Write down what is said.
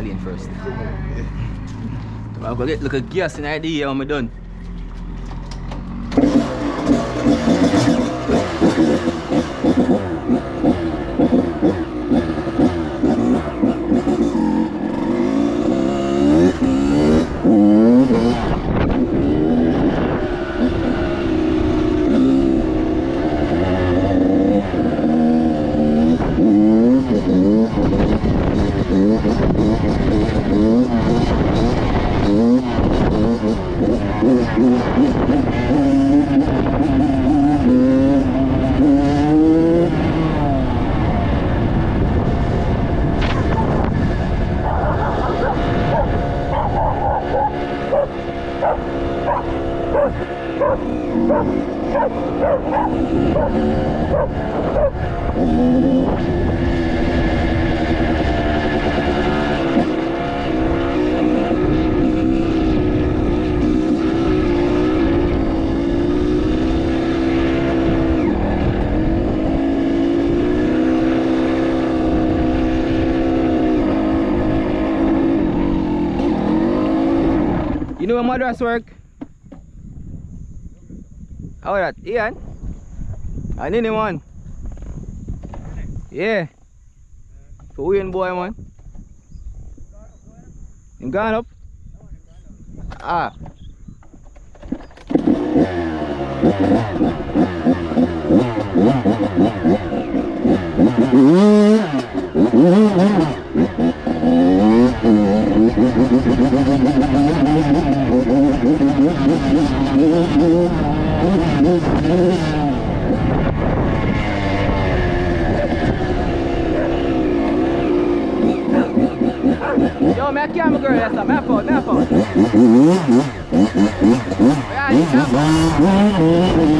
right lane first. I'm gonna get look at gas in the idea when I'm done. You know where Madras work? How that? Ian? I need one. Yeah. For we and boy man. Him gone up? Ah. Yo, man, camera girl, that's a map out. Yeah, you camera.